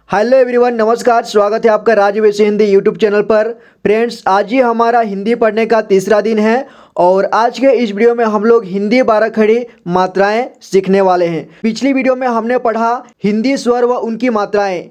Hello everyone, नमस्कार। स्वागत है आपका राजवेश हिंदी यूट्यूब चैनल पर। फ्रेंड्स, आज ही हमारा हिंदी पढ़ने का तीसरा दिन है और आज के इस वीडियो में हम लोग हिंदी 12 खड़ी मात्राएं सीखने वाले हैं। पिछली वीडियो में हमने पढ़ा हिंदी स्वर व उनकी मात्राएं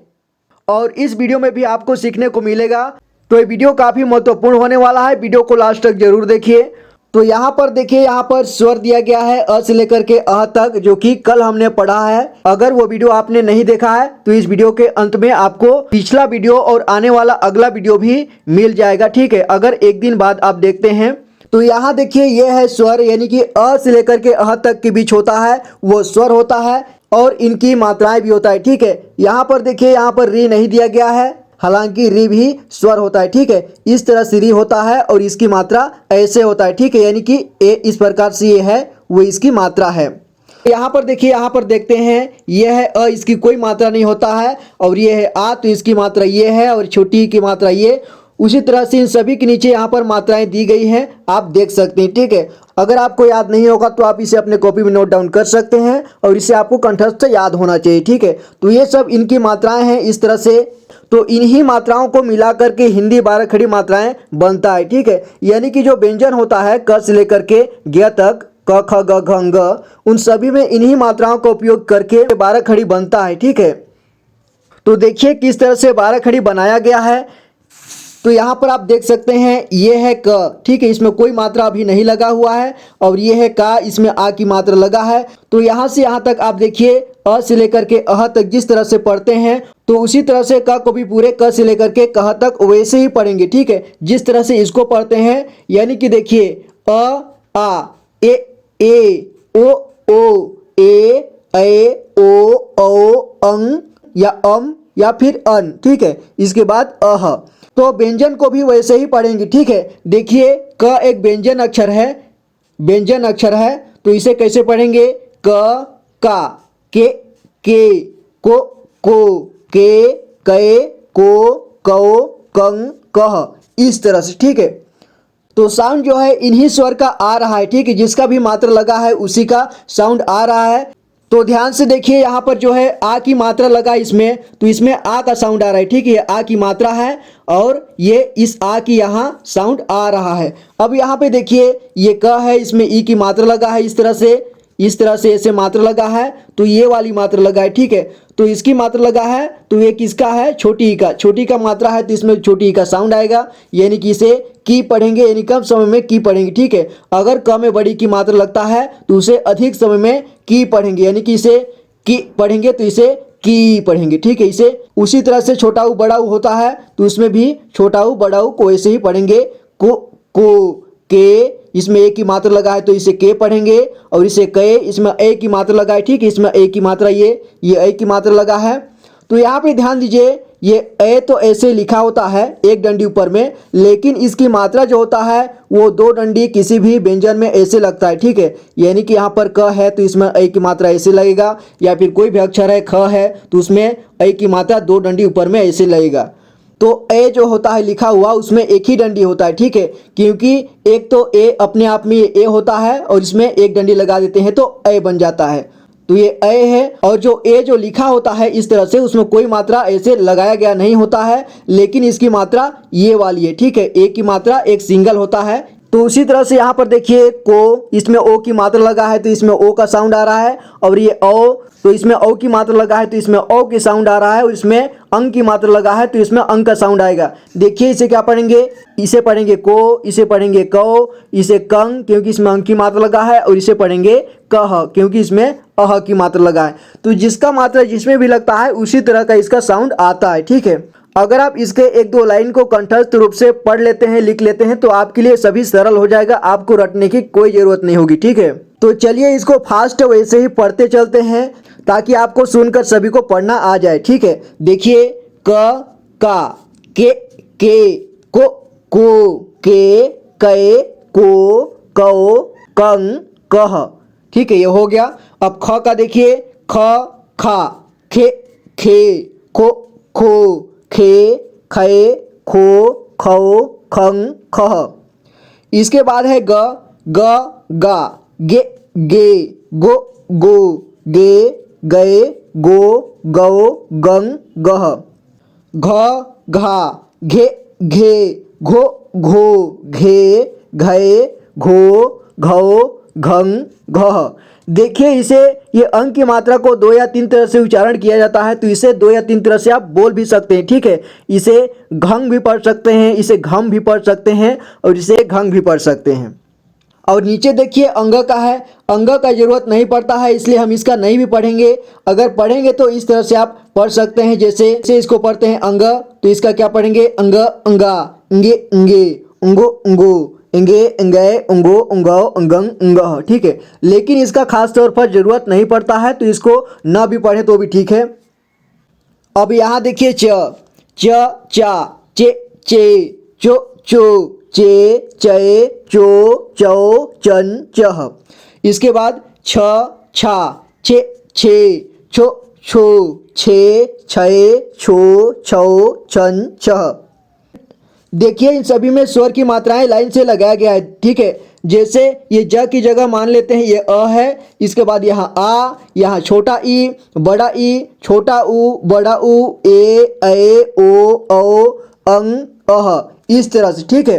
और इस वीडियो में भी आपको सीखने को मिलेगा। तो ये वीडियो काफ़ी महत्वपूर्ण होने वाला है, वीडियो को लास्ट तक जरूर देखिए। तो यहाँ पर देखिए, यहाँ पर स्वर दिया गया है अ से लेकर के अ तक, जो कि कल हमने पढ़ा है। अगर वो वीडियो आपने नहीं देखा है तो इस वीडियो के अंत में आपको पिछला वीडियो और आने वाला अगला वीडियो भी मिल जाएगा, ठीक है। अगर एक दिन बाद आप देखते हैं तो यहाँ देखिए, ये है स्वर, यानी कि अ से लेकर के अ तक के बीच होता है वो स्वर होता है और इनकी मात्राएं भी होता है, ठीक है। यहाँ पर देखिए, यहाँ पर री नहीं दिया गया है, हालांकि री भी स्वर होता है, ठीक है। इस तरह से री होता है और इसकी मात्रा ऐसे होता है, ठीक है। यानी कि ए इस प्रकार से ये है, वो इसकी मात्रा है। यहाँ पर देखिए, यहाँ पर देखते हैं, ये है अ, इसकी कोई मात्रा नहीं होता है, और ये है आ, तो इसकी मात्रा ये है और छोटी की मात्रा ये। उसी तरह से इन सभी के नीचे यहाँ पर मात्राएं दी गई हैं, आप देख सकते हैं, ठीक है। अगर आपको याद नहीं होगा तो आप इसे अपने कॉपी में नोट डाउन कर सकते हैं और इसे आपको कंठस्थ याद होना चाहिए, ठीक है। तो ये सब इनकी मात्राएं हैं इस तरह से। तो इन्हीं मात्राओं को मिला करके हिंदी 12 खड़ी मात्राएं बनता है, ठीक है। यानी कि जो व्यंजन होता है क से लेकर के ग तक, क ख ग घ ng, उन सभी में इन्हीं मात्राओं का उपयोग करके 12 खड़ी बनता है, ठीक है। तो देखिए किस तरह से 12 खड़ी बनाया गया है। तो यहाँ पर आप देख सकते हैं, ये है क, ठीक है, इसमें कोई मात्रा अभी नहीं लगा हुआ है, और ये है का, इसमें आ की मात्रा लगा है। तो यहाँ से यहाँ तक आप देखिए, अ से लेकर के अह तक जिस तरह से पढ़ते हैं, तो उसी तरह से क को भी पूरे क से लेकर के कह तक वैसे ही पढ़ेंगे, ठीक है, जिस तरह से इसको पढ़ते हैं। यानी कि देखिए, अ आ ए ओ ए ओ औ या या फिर अन, ठीक है। इसके बाद अह, तो व्यंजन को भी वैसे ही पढ़ेंगे, ठीक है। देखिए, क एक व्यंजन अक्षर है, व्यंजन अक्षर है, तो इसे कैसे पढ़ेंगे? क का, के को के को कंग कह, इस तरह से, ठीक है। तो साउंड जो है इन्हीं स्वर का आ रहा है, ठीक है, जिसका भी मात्रा लगा है उसी का साउंड आ रहा है। तो ध्यान से देखिए, यहाँ पर जो है आ की मात्रा लगा इसमें, तो इसमें आ का साउंड आ रहा है, ठीक है। ये आ की मात्रा है और ये इस आ की यहाँ साउंड आ रहा है। अब यहाँ पे देखिए, ये क है, इसमें ई की मात्रा लगा है, इस तरह से ऐसे मात्रा लगा है, तो ये वाली मात्रा लगा है, ठीक है। तो इसकी मात्रा लगा है, तो ये किसका है? छोटी ई का, छोटी का मात्रा है, तो इसमें छोटी ई का साउंड आएगा, यानी कि इसे की पढ़ेंगे, यानी कम समय में की पढ़ेंगे, ठीक है। अगर क में बड़ी की मात्रा लगता है तो उसे अधिक समय में की पढ़ेंगे, यानी कि इसे की पढ़ेंगे तो इसे की पढ़ेंगे, ठीक है। इसे उसी तरह से छोटा ऊ बड़ा ऊ होता है, तो इसमें भी छोटा ऊ बड़ा ऊ को ऐसे ही पढ़ेंगे, को के, इसमें ए की मात्रा लगा है तो इसे के पढ़ेंगे, और इसे के, इसमें ए की मात्रा लगा है, ठीक है, इसमें ए की मात्रा ये ए की मात्रा लगा है। तो यहाँ पे ध्यान दीजिए, ये ए तो ऐसे लिखा होता है एक डंडी ऊपर में, लेकिन इसकी मात्रा जो होता है वो दो डंडी किसी भी व्यंजन में ऐसे लगता है, ठीक है। यानी कि यहाँ पर क है तो इसमें ए की मात्रा ऐसे लगेगा, या फिर कोई भी अक्षर है ख है तो उसमें ए की मात्रा दो डंडी ऊपर में ऐसे लगेगा। तो ए जो होता है लिखा हुआ उसमें एक ही डंडी होता है, ठीक है, क्योंकि एक तो ए अपने आप में ए होता है और इसमें एक डंडी लगा देते हैं तो ए बन जाता है, तो ये ए है। और जो ए जो लिखा होता है इस तरह से, उसमें कोई मात्रा ऐसे लगाया गया नहीं होता है, लेकिन इसकी मात्रा ये वाली है, ठीक है। ए की मात्रा एक सिंगल होता है। तो उसी तरह से यहाँ पर देखिए, को, इसमें ओ की मात्रा लगा है तो इसमें ओ का साउंड आ रहा है, और ये ओ, तो इसमें ओ की मात्रा लगा है तो इसमें ओ की साउंड आ रहा है, और इसमें अंग की मात्रा लगा है तो इसमें अंग का साउंड आएगा। देखिए, इसे क्या पढ़ेंगे? इसे पढ़ेंगे को, इसे पढ़ेंगे को, इसे कंग क्योंकि इसमें अंग की मात्रा लगा है, और इसे पढ़ेंगे कह क्योंकि इसमें अह की मात्रा लगा है। तो जिसका मात्रा जिसमें भी लगता है उसी तरह का इसका साउंड आता है, ठीक है। अगर आप इसके एक दो लाइन को कंठस्थ रूप से पढ़ लेते हैं, लिख लेते हैं, तो आपके लिए सभी सरल हो जाएगा, आपको रटने की कोई ज़रूरत नहीं होगी, ठीक है। तो चलिए इसको फास्ट वैसे ही पढ़ते चलते हैं ताकि आपको सुनकर सभी को पढ़ना आ जाए, ठीक है। देखिए, का के को के को कंग कह, ठीक है, ये हो गया। अब ख का देखिए, खा खे खो खे खो खंग खह। इसके बाद है गा गे गो गे गए गो गौ गंग गह। घ घा घे घे घो घो घे घे घो घो घंग घ। देखिए इसे ये अंग की मात्रा को 2 या 3 तरह से उच्चारण किया जाता है, तो इसे 2 या 3 तरह से आप बोल भी सकते हैं, ठीक है। इसे घंग भी पढ़ सकते हैं, इसे घम भी पढ़ सकते हैं और इसे घंग भी पढ़ सकते हैं। और नीचे देखिए अंग का है, अंग का जरूरत नहीं पड़ता है इसलिए हम इसका नहीं भी पढ़ेंगे। अगर पढ़ेंगे तो इस तरह से आप पढ़ सकते हैं, जैसे इसको पढ़ते हैं अंग, तो इसका क्या पढ़ेंगे अंग अंगा अंगे अंगे अंगो अंगो अंगे अंगे अंगो अंगाओ अंगंग अंगह, ठीक है। लेकिन इसका खास तौर पर जरूरत नहीं पड़ता है, तो इसको ना भी पढ़े तो भी ठीक है। अब यहाँ देखिए च चा चे चे चो चो चे चे चो चौ चन चह। इसके बाद छ छा छे छे छो छो छे छे छो छौ छन छह। देखिए इन सभी में स्वर की मात्राएं लाइन से लगाया गया है, ठीक है। जैसे ये ज की जगह मान लेते हैं ये अ है, इसके बाद यहाँ आ, यहाँ छोटा ई बड़ा ई छोटा उ बड़ा उ ए ओ औ अंग अह, इस तरह से, ठीक है।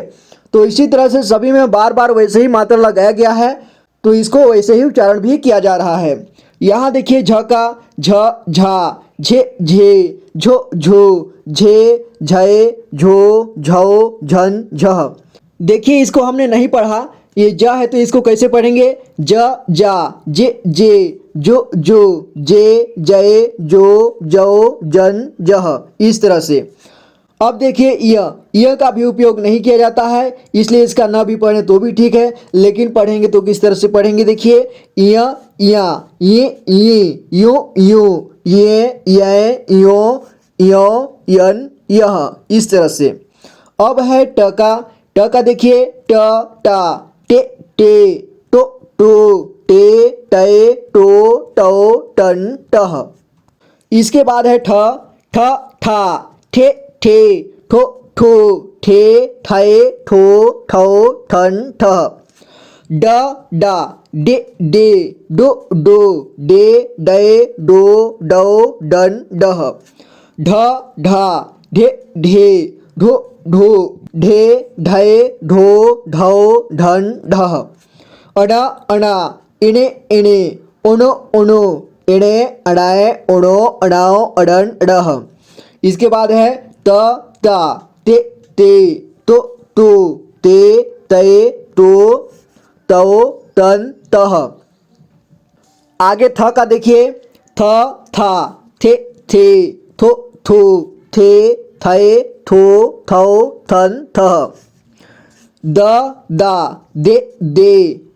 तो इसी तरह से सभी में बार बार वैसे ही मात्रा लगाया गया है, तो इसको वैसे ही उच्चारण भी किया जा रहा है। यहाँ देखिए झ का झ झा झे झे झो झो झे झे झो झौ झन झह। देखिए इसको हमने नहीं पढ़ा, ये ज है तो इसको कैसे पढ़ेंगे ज जा जे जे जो जो जे जय जो जौ जन जह, इस तरह से। अब देखिए य का भी उपयोग नहीं किया जाता है, इसलिए इसका ना भी पढ़ें तो भी ठीक है, लेकिन पढ़ेंगे तो किस तरह से पढ़ेंगे देखिए या ये यो यो ये यो यो यन यह, इस तरह से। अब है ट का देखिए ट टा टे टे टो टो टे टे टो टो टन टह। इसके बाद है ठ ठा ठे ठे ठो ठो ठे ठे ठो ठो ठन ठह। डा डे डे डो डो डे डे डो डौ डन डह। ढा ढे ढे ढो ढो ढे ढे ढो ढौ ढन ढह। अणा इणे इणे ओनो ओनो इणे अड़ाए ओणो अड़ाओ अड़न अड़ह। इसके बाद है ता ते ते तो ते ते तो तौ तन तह। आगे थ का देखिए थ था थे थे थो थो थे थे थो थौ थन थह। दा दे दे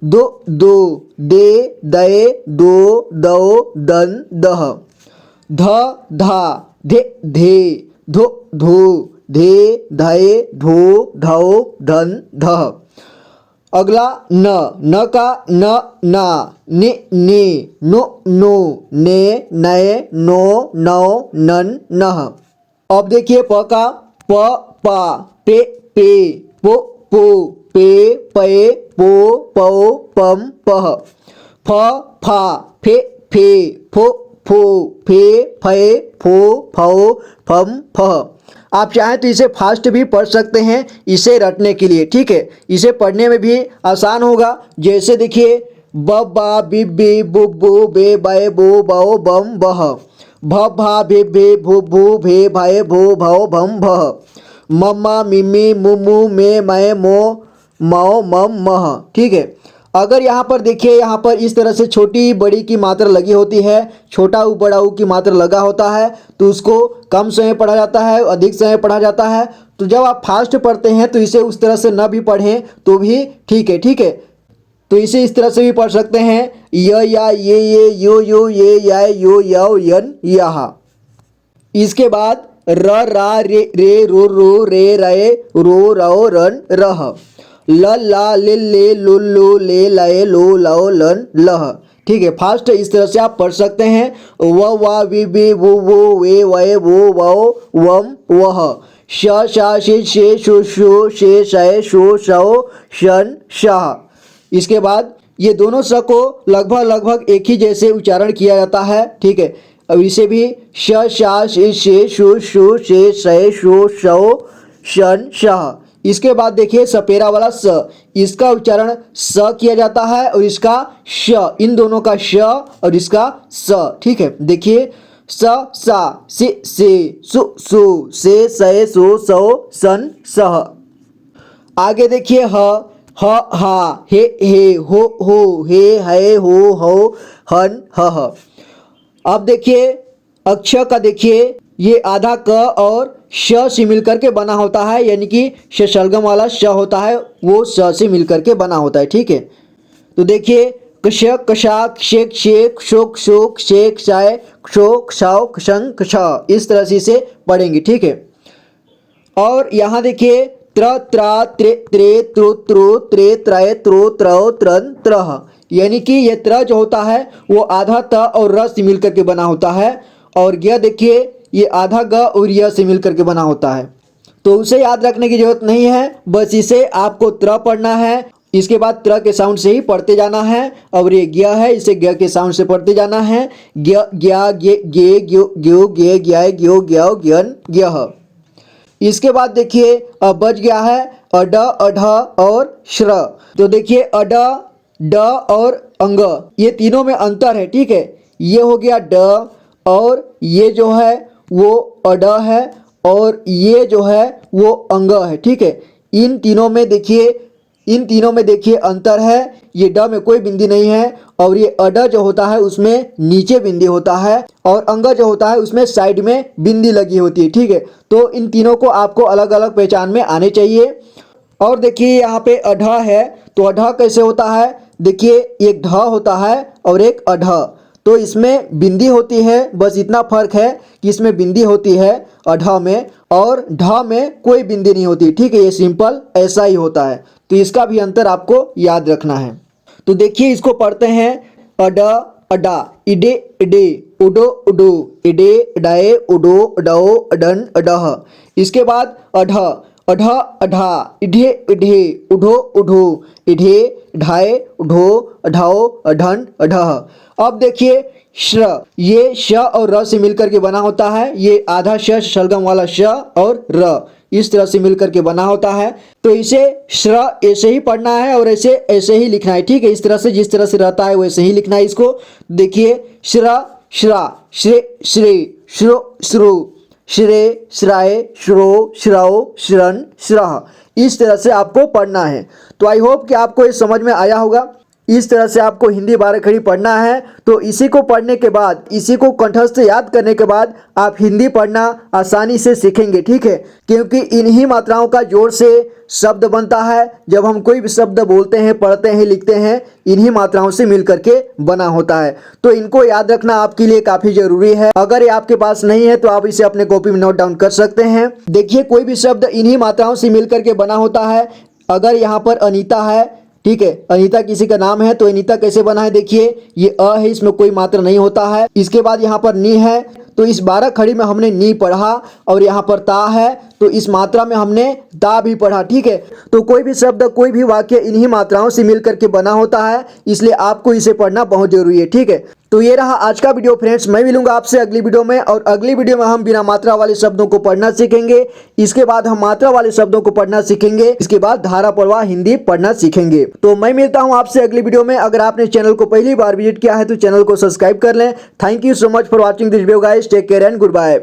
दो दे दे दो दौ दन दह। धा धे धे धो धो धे धे धो धौ धन धह। अगला न का न ना ने नो नो ने नए नो नौ नन नह। अब देखिए प का प पा पे पे पो पो पे पे पो पौ पम पह। फ फा फे फे फो फो फे फे फो फौ फम फह। आप चाहें तो इसे फास्ट भी पढ़ सकते हैं इसे रटने के लिए, ठीक है। इसे पढ़ने में भी आसान होगा। जैसे देखिए ब बा बी बी बु बु बे बे बो बौ बम बह। भ भा भे भे भू भू भे भाए भो भौ भम भह। मम्मा मिम्मी मुमु मे मैं मो मौ मम मह, ठीक है। अगर यहाँ पर देखिए यहाँ पर इस तरह से छोटी बड़ी की मात्रा लगी होती है, छोटा उ बड़ा उ की मात्रा लगा होता है, तो उसको कम समय पढ़ा जाता है, अधिक समय पढ़ा जाता है। तो जब आप फास्ट पढ़ते हैं तो इसे उस तरह से न भी पढ़ें तो भी ठीक है, ठीक है। तो इसे इस तरह से भी पढ़ सकते हैं या ये यो ये या यो यौ यन यहा। इसके बाद र रा रे रो रे रे रो रो रन रह। ल ला ले लु ले लय लो लो लन लह, ठीक है। फास्ट इस तरह से आप पढ़ सकते हैं। व वा वी बी वो वे वे वो वो वम वह। श शा शे शो शो शे शय शो शौ शन शाह। इसके बाद ये दोनों स को लगभग एक ही जैसे उच्चारण किया जाता है, ठीक है। और इसे भी श शा शे शे शु शु शे शय शो शौ शन शह। इसके बाद देखिए सपेरा वाला स, इसका उच्चारण स किया जाता है और इसका श, इन दोनों का श और इसका स। ठीक है, देखिए स सा से सु सु से सय सो सौ सन सह। आगे देखिए ह हा हे हो हे है हो हन ह। अब देखिए अक्षर का, देखिए ये आधा क और श से मिलकर के बना होता है, यानी कि शलगम वाला श होता है वो स से मिलकर के बना होता है। ठीक है, तो देखिए कश कशाक शेक शेक शोक शोक शेक शाय क्षोक क्षाव क्षंग क्ष, इस तरह से इसे पढ़ेंगे। ठीक है, और यहाँ देखिए त्र त्रा त्रे त्रे त्रु त्रु त्रे त्रय त्रु त्रौ त्रन त्रह, यानी कि ये त्र जो होता है वो आधा त और र से मिलकर के बना होता है, और ग देखिए ये आधा ग और य से मिलकर के बना होता है। तो उसे याद रखने की जरूरत नहीं है, बस इसे आपको त्र पढ़ना है, इसके बाद त्र के साउंड से ही पढ़ते जाना है। और ये ग्य है, इसे ग्य के साउंड से पढ़ते जाना है। ग्य ग्या गे गे ग्यो ग्यो गे ग्याय ग्यो ग्याओ ग्यन ग्यह। इसके बाद देखिए अब बच गया है अड अढ और श्र। तो देखिए अड ड और अंग, ये तीनों में अंतर है। ठीक है, ये हो गया ड और ये जो है वो अड है और ये जो है वो अंग है। ठीक है, इन तीनों में देखिए अंतर है। ये ड में कोई बिंदी नहीं है और ये अड जो होता है उसमें नीचे बिंदी होता है और अंग जो होता है उसमें साइड में बिंदी लगी होती है। ठीक है, तो इन तीनों को आपको अलग अलग पहचान में आने चाहिए। और देखिए यहाँ पे अढ है, तो अढ कैसे होता है, देखिए एक ढ होता है और एक अढ, तो इसमें बिंदी होती है, बस इतना फर्क है कि इसमें बिंदी होती है अढ में और ढ में कोई बिंदी नहीं होती। ठीक है, ये सिंपल ऐसा ही होता है, तो इसका भी अंतर आपको याद रखना है। तो देखिए इसको पढ़ते हैं अड अडा इडे इडे उडो उडो इडे इडाए उडो अडो अडन अडह। इसके बाद अढ अढ अढा इढे इढे उढो उढो इढे ढाए उढो अढाओ अढन अढह। अब देखिए श्र, ये श और र से मिलकर के बना होता है, ये आधा श शलगम वाला श और र इस तरह से मिलकर के बना होता है। तो इसे श्र ऐसे ही पढ़ना है और ऐसे ही लिखना है। ठीक है, इस तरह से जिस तरह से रहता है वैसे ही लिखना है इसको। देखिए श्र श्रा श्रे श्रे श्रो श्रु श्रे श्राय श्रो श्राओ श्रन श्रह, इस तरह से आपको पढ़ना है। तो आई होप कि आपको ये समझ में आया होगा। इस तरह से आपको हिंदी 12 खड़ी पढ़ना है। तो इसी को पढ़ने के बाद, इसी को कंठस्थ याद करने के बाद आप हिंदी पढ़ना आसानी से सीखेंगे। ठीक है, क्योंकि इन्हीं मात्राओं का जोड़ से शब्द बनता है। जब हम कोई भी शब्द बोलते हैं, पढ़ते हैं, लिखते हैं, इन्हीं मात्राओं से मिल करके बना होता है। तो इनको याद रखना आपके लिए काफ़ी ज़रूरी है। अगर ये आपके पास नहीं है तो आप इसे अपने कॉपी में नोट डाउन कर सकते हैं। देखिए कोई भी शब्द इन्हीं मात्राओं से मिल करके बना होता है। अगर यहाँ पर अनीता है, ठीक है, अनीता किसी का नाम है, तो अनीता कैसे बना है, देखिए ये अ है, इसमें कोई मात्रा नहीं होता है। इसके बाद यहाँ पर नी है, तो इस 12 खड़ी में हमने नी पढ़ा, और यहाँ पर ता है तो इस मात्रा में हमने ता भी पढ़ा। ठीक है, तो कोई भी शब्द, कोई भी वाक्य इन्हीं मात्राओं से मिल करके बना होता है, इसलिए आपको इसे पढ़ना बहुत जरूरी है। ठीक है, तो ये रहा आज का वीडियो फ्रेंड्स। मैं मिलूंगा आपसे अगली वीडियो में, और अगली वीडियो में हम बिना मात्रा वाले शब्दों को पढ़ना सीखेंगे। इसके बाद हम मात्रा वाले शब्दों को पढ़ना सीखेंगे। इसके बाद धारा प्रवाह हिंदी पढ़ना सीखेंगे। तो मैं मिलता हूं आपसे अगली वीडियो में। अगर आपने चैनल को पहली बार विजिट किया है तो चैनल को सब्सक्राइब कर लें। Thank you so much for watching this video guys. Take care and good bye.